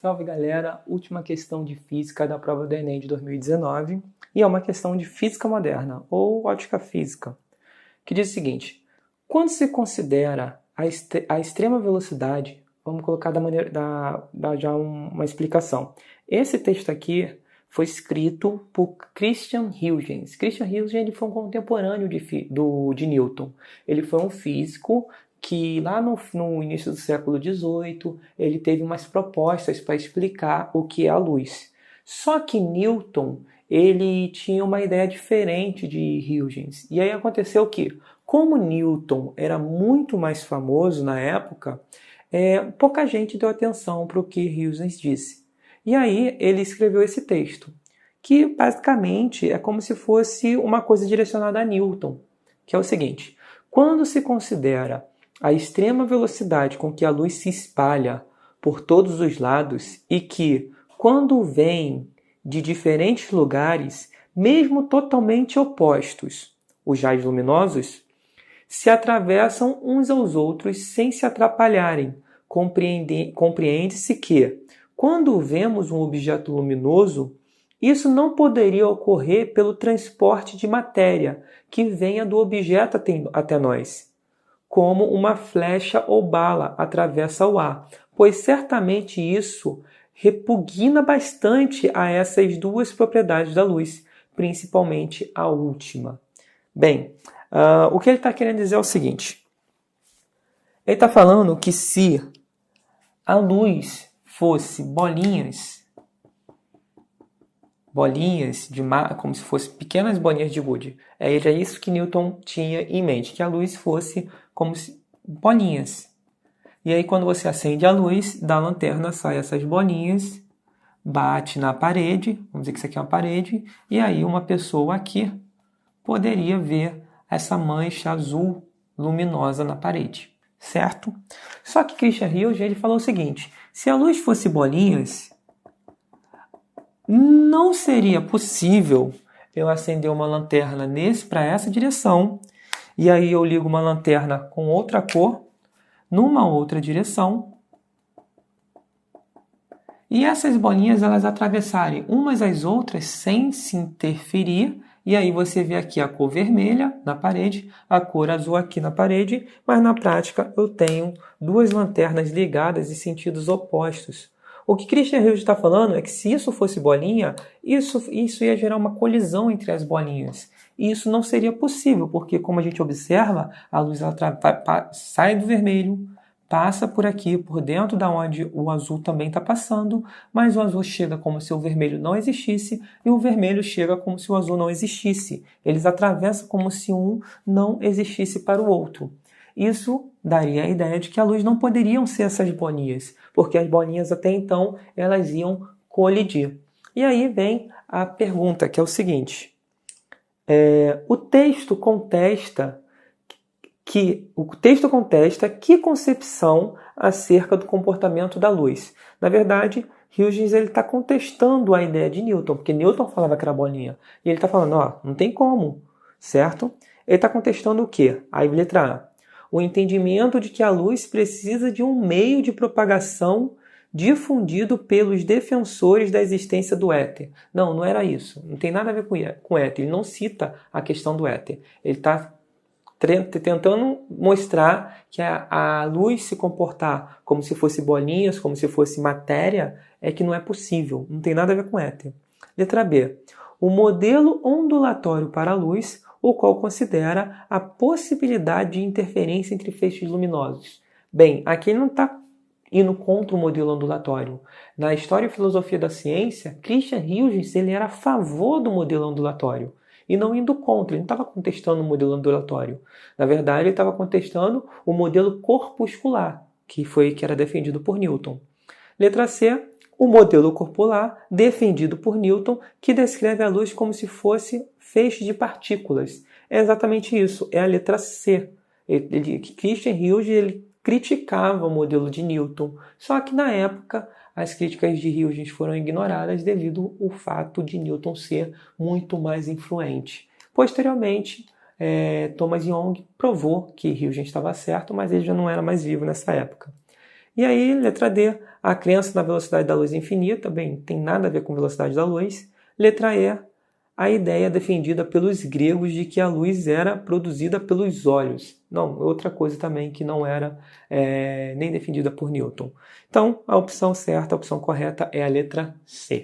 Salve galera, última questão de física da prova do Enem de 2019 e é uma questão de física moderna ou ótica física, que diz o seguinte: quando se considera a extrema velocidade, vamos colocar da maneira dar já uma explicação. Esse texto aqui foi escrito por Christian Huygens. Christian Huygens ele foi um contemporâneo de Newton. Ele foi um físico que lá no início do século XVIII ele teve umas propostas para explicar o que é a luz. Só que Newton ele tinha uma ideia diferente de Huygens. E aí aconteceu o quê? Como Newton era muito mais famoso na época, pouca gente deu atenção para o que Huygens disse. E aí ele escreveu esse texto, que basicamente é como se fosse uma coisa direcionada a Newton, que é o seguinte: quando se considera a extrema velocidade com que a luz se espalha por todos os lados e que, quando vem de diferentes lugares, mesmo totalmente opostos, os raios luminosos, se atravessam uns aos outros sem se atrapalharem. Compreende-se que, quando vemos um objeto luminoso, isso não poderia ocorrer pelo transporte de matéria que venha do objeto até nós, como uma flecha ou bala atravessa o ar, pois certamente isso repugna bastante a essas duas propriedades da luz, principalmente a última. Bem, o que ele está querendo dizer é o seguinte: ele está falando que se a luz fosse bolinhas de mar, como se fossem pequenas bolinhas de gude. Era isso que Newton tinha em mente, que a luz fosse como se bolinhas. E aí quando você acende a luz da lanterna, sai essas bolinhas, bate na parede, vamos dizer que isso aqui é uma parede, e aí uma pessoa aqui poderia ver essa mancha azul luminosa na parede, certo? Só que Christian Huygens ele falou o seguinte: se a luz fosse bolinhas, não seria possível eu acender uma lanterna para essa direção, e aí eu ligo uma lanterna com outra cor, numa outra direção, e essas bolinhas elas atravessarem umas às outras sem se interferir, e aí você vê aqui a cor vermelha na parede, a cor azul aqui na parede, mas na prática eu tenho duas lanternas ligadas em sentidos opostos. O que Christian Huygens está falando é que se isso fosse bolinha, isso ia gerar uma colisão entre as bolinhas. E isso não seria possível, porque como a gente observa, a luz ela sai do vermelho, passa por aqui, por dentro da onde o azul também está passando, mas o azul chega como se o vermelho não existisse e o vermelho chega como se o azul não existisse. Eles atravessam como se um não existisse para o outro. Isso daria a ideia de que a luz não poderiam ser essas bolinhas, porque as bolinhas até então elas iam colidir. E aí vem a pergunta, que é o seguinte: o texto contesta que concepção acerca do comportamento da luz. Na verdade, Huygens está contestando a ideia de Newton, porque Newton falava que era bolinha. E ele está falando, não tem como, certo? Ele está contestando o quê? A letra A: o entendimento de que a luz precisa de um meio de propagação difundido pelos defensores da existência do éter. Não era isso. Não tem nada a ver com éter. Ele não cita a questão do éter. Ele está tentando mostrar que a luz se comportar como se fosse bolinhas, como se fosse matéria, é que não é possível. Não tem nada a ver com éter. Letra B: o modelo ondulatório para a luz, o qual considera a possibilidade de interferência entre feixes luminosos. Bem, aqui ele não está indo contra o modelo ondulatório. Na História e Filosofia da Ciência, Christian Huygens ele era a favor do modelo ondulatório e não indo contra. Ele não estava contestando o modelo ondulatório. Na verdade, ele estava contestando o modelo corpuscular, que era defendido por Newton. Letra C: o modelo corpuscular defendido por Newton, que descreve a luz como se fosse feixe de partículas. É exatamente isso, é a letra C. Christian Huygens ele criticava o modelo de Newton, só que na época as críticas de Huygens foram ignoradas devido ao fato de Newton ser muito mais influente. Posteriormente, Thomas Young provou que Huygens estava certo, mas ele já não era mais vivo nessa época. E aí, letra D: a crença na velocidade da luz infinita, bem, tem nada a ver com velocidade da luz. Letra E, a ideia defendida pelos gregos de que a luz era produzida pelos olhos. Não, outra coisa também que não era nem defendida por Newton. Então, a opção certa, a opção correta é a letra C.